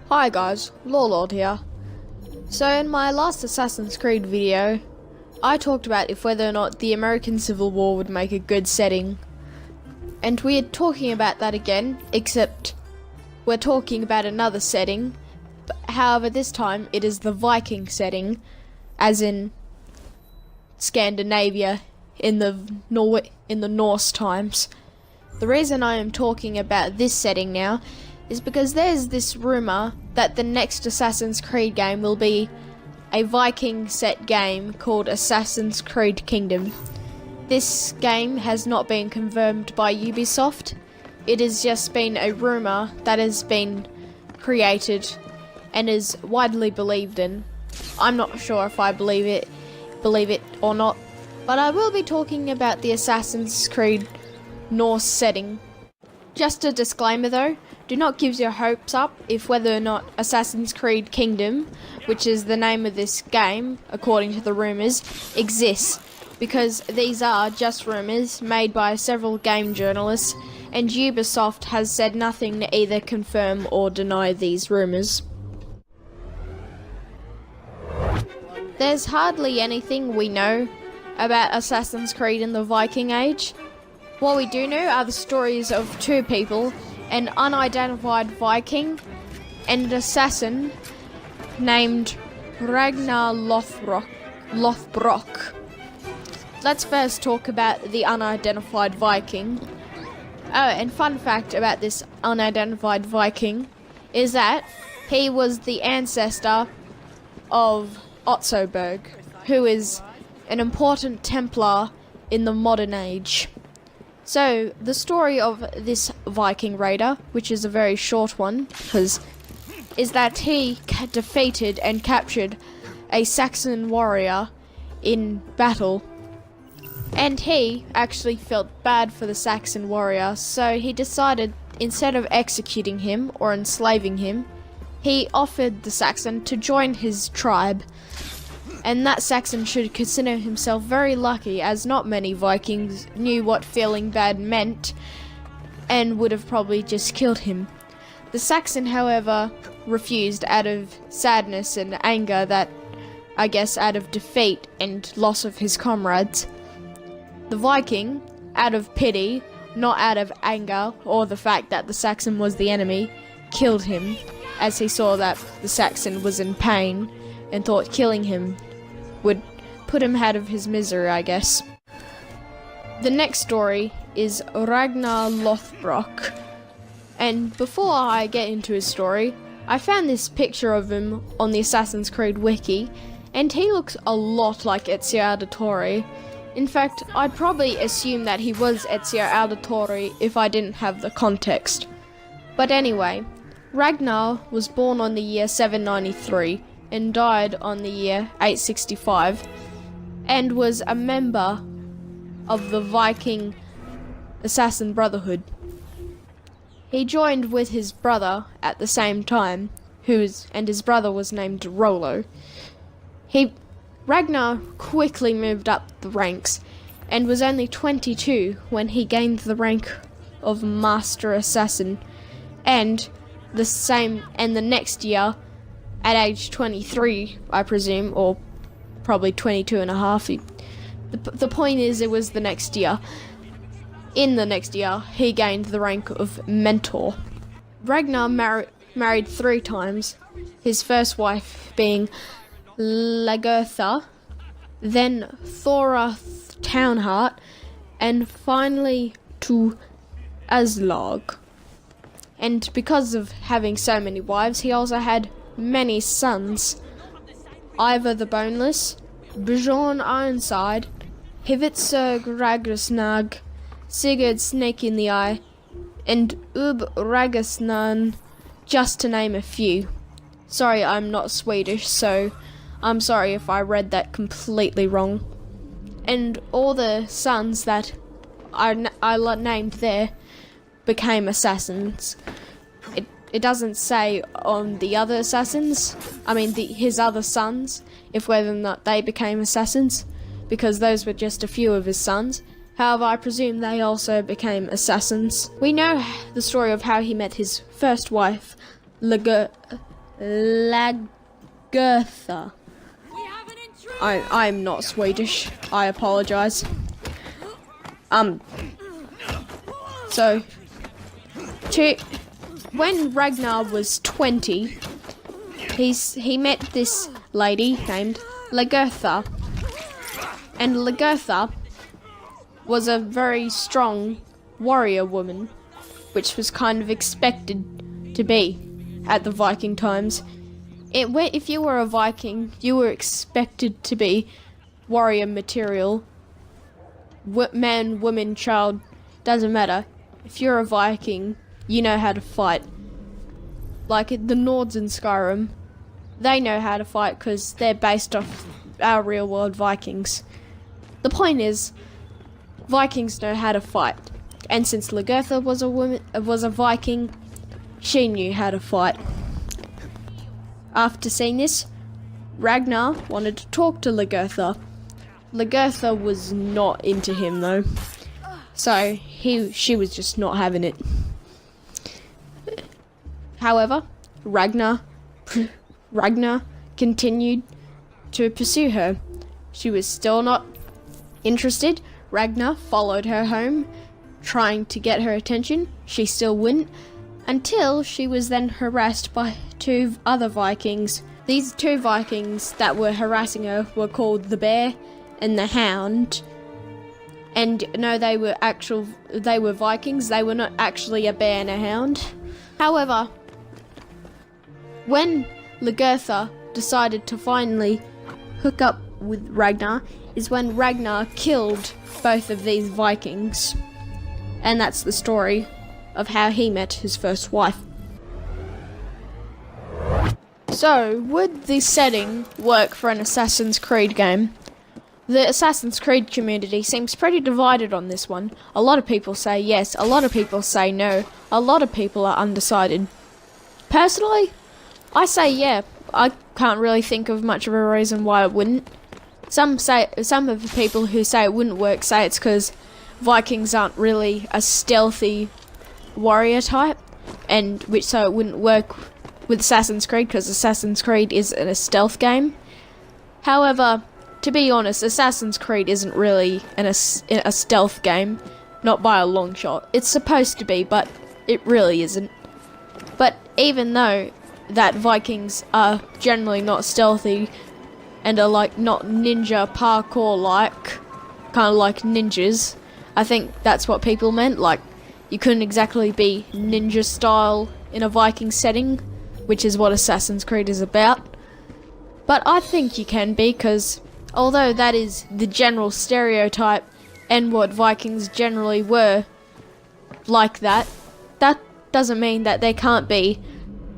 Hi guys, Lord here. So in my last Assassin's Creed video, I talked about if whether or not the American Civil War would make a good setting. And we're talking about that again, except we're talking about another setting. However, this time it is the Viking setting, as in Scandinavia in the Norse times. The reason I am talking about this setting now is because there's this rumour that the next Assassin's Creed game will be a Viking set game called Assassin's Creed Kingdom. This game has not been confirmed by Ubisoft. It has just been a rumour that has been created and is widely believed in. I'm not sure if I believe it or not, but I will be talking about the Assassin's Creed Norse setting. Just a disclaimer though, do not give your hopes up if whether or not Assassin's Creed Kingdom, which is the name of this game, according to the rumours, exists, because these are just rumours made by several game journalists, and Ubisoft has said nothing to either confirm or deny these rumours. There's hardly anything we know about Assassin's Creed in the Viking Age. What we do know are the stories of two people, an unidentified Viking and an assassin named Ragnar Lothbrok. Let's first talk about the unidentified Viking. Oh, and fun fact about this unidentified Viking is that he was the ancestor of Otzoberg, who is an important Templar in the modern age. So, the story of this Viking raider, which is a very short one, is that he defeated and captured a Saxon warrior in battle. And he actually felt bad for the Saxon warrior, so he decided, instead of executing him or enslaving him, he offered the Saxon to join his tribe. And that Saxon should consider himself very lucky, as not many Vikings knew what feeling bad meant and would have probably just killed him. The Saxon, however, refused out of sadness and anger, that I guess out of defeat and loss of his comrades. The Viking, out of pity, not out of anger or the fact that the Saxon was the enemy, killed him, as he saw that the Saxon was in pain and thought killing him would put him out of his misery, I guess. The next story is Ragnar Lothbrok, and before I get into his story, I found this picture of him on the Assassin's Creed wiki, and he looks a lot like Ezio Auditore. In fact, I'd probably assume that he was Ezio Auditore if I didn't have the context. But anyway, Ragnar was born on the year 793 and died on the year 865, and was a member of the Viking Assassin Brotherhood. He joined with his brother at the same time, and his brother was named Rollo. Ragnar quickly moved up the ranks, and was only 22 when he gained the rank of Master Assassin, and the next year, at age 23, I presume, or probably 22 and a half. The point is, it was the next year. In the next year, he gained the rank of Mentor. Ragnar married 3 times, his first wife being Lagertha, then Thora Townheart, and finally to Aslog. And because of having so many wives, he also had many sons: Ivar the Boneless, Bjorn Ironside, Hivitserg Ragnarsnag, Sigurd Snake in the Eye, and Ub Ragnarsnan, just to name a few. Sorry, I'm not Swedish, so I'm sorry if I read that completely wrong. And all the sons that I named there became assassins. It doesn't say on the other assassins, his other sons, if whether or not they became assassins, because those were just a few of his sons. However, I presume they also became assassins. We know the story of how he met his first wife, Lagertha. I'm not Swedish. I apologize. So, when Ragnar was 20, he met this lady named Lagertha. And Lagertha was a very strong warrior woman, which was kind of expected to be at the Viking times. If you were a Viking, you were expected to be warrior material. Man, woman, child, doesn't matter. If you're a Viking, you know how to fight. Like the Nords in Skyrim, they know how to fight because they're based off our real world Vikings. The point is, Vikings know how to fight. And since Lagertha was a Viking, she knew how to fight. After seeing this, Ragnar wanted to talk to Lagertha. Lagertha was not into him though, so she was just not having it. However, Ragnar continued to pursue her. She was still not interested. Ragnar followed her home, trying to get her attention. She still wouldn't, until she was then harassed by 2 other Vikings. These 2 Vikings that were harassing her were called the Bear and the Hound. And no, they were Vikings. They were not actually a bear and a hound. However, when Lagertha decided to finally hook up with Ragnar is when Ragnar killed both of these Vikings. And that's the story of how he met his first wife. So, would this setting work for an Assassin's Creed game? The Assassin's Creed community seems pretty divided on this one. A lot of people say yes, a lot of people say no, a lot of people are undecided. Personally, I say yeah. I can't really think of much of a reason why it wouldn't. Some of the people who say it wouldn't work say it's because Vikings aren't really a stealthy warrior type, and so it wouldn't work with Assassin's Creed because Assassin's Creed is a stealth game. However, to be honest, Assassin's Creed isn't really a stealth game, not by a long shot. It's supposed to be, but it really isn't. But even though that Vikings are generally not stealthy and are like not ninja parkour like, kind of like ninjas, I think that's what people meant. Like, you couldn't exactly be ninja style in a Viking setting, which is what Assassin's Creed is about. But I think you can be, because although that is the general stereotype and what Vikings generally were like that doesn't mean that there can't be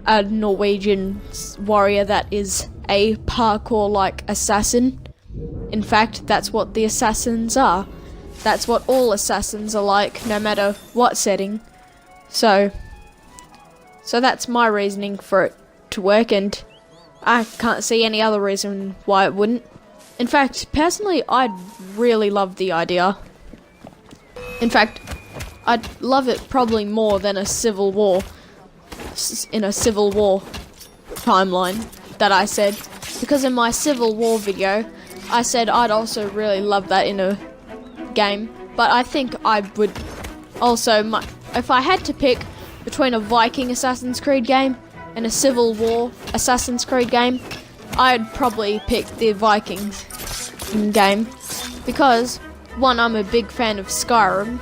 a Norwegian warrior that is a parkour-like assassin. In fact, that's what the assassins are. That's what all assassins are like, no matter what setting. So that's my reasoning for it to work, and I can't see any other reason why it wouldn't. In fact, personally, I'd really love the idea. In fact, I'd love it probably more than a civil war, in a civil war timeline that I said. Because in my Civil War video, I said I'd also really love that in a game. But I think I would also, if I had to pick between a Viking Assassin's Creed game and a Civil War Assassin's Creed game, I'd probably pick the Vikings game. Because, 1, I'm a big fan of Skyrim,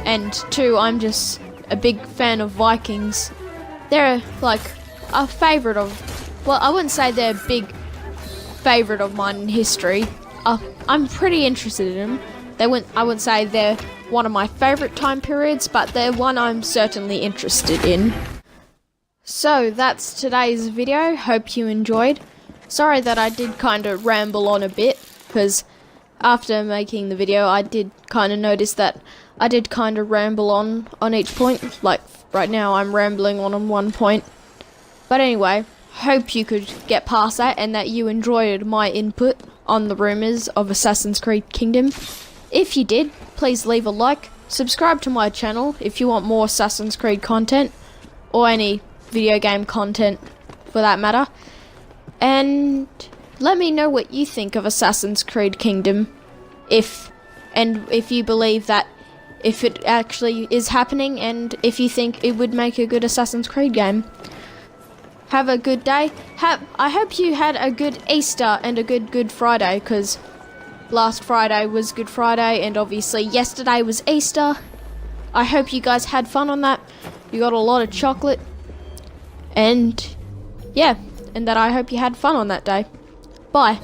and 2, I'm just a big fan of Vikings. They're like a favourite of, well, I wouldn't say they're a big favourite of mine in history. I'm pretty interested in them. I wouldn't say they're one of my favourite time periods, but they're one I'm certainly interested in. So that's today's video. Hope you enjoyed. Sorry that I did kind of ramble on a bit, because after making the video I did kind of notice that I did kind of ramble on each point. Like right now I'm rambling on one point. But anyway, hope you could get past that and that you enjoyed my input on the rumours of Assassin's Creed Kingdom. If you did, please leave a like, subscribe to my channel if you want more Assassin's Creed content, or any video game content for that matter. And let me know what you think of Assassin's Creed Kingdom, if you believe that if it actually is happening, and if you think it would make a good Assassin's Creed game. Have a good day. I hope you had a good Easter and a good Good Friday, because last Friday was Good Friday and obviously yesterday was Easter. I hope you guys had fun on that. You got a lot of chocolate. And yeah, and that I hope you had fun on that day. Bye.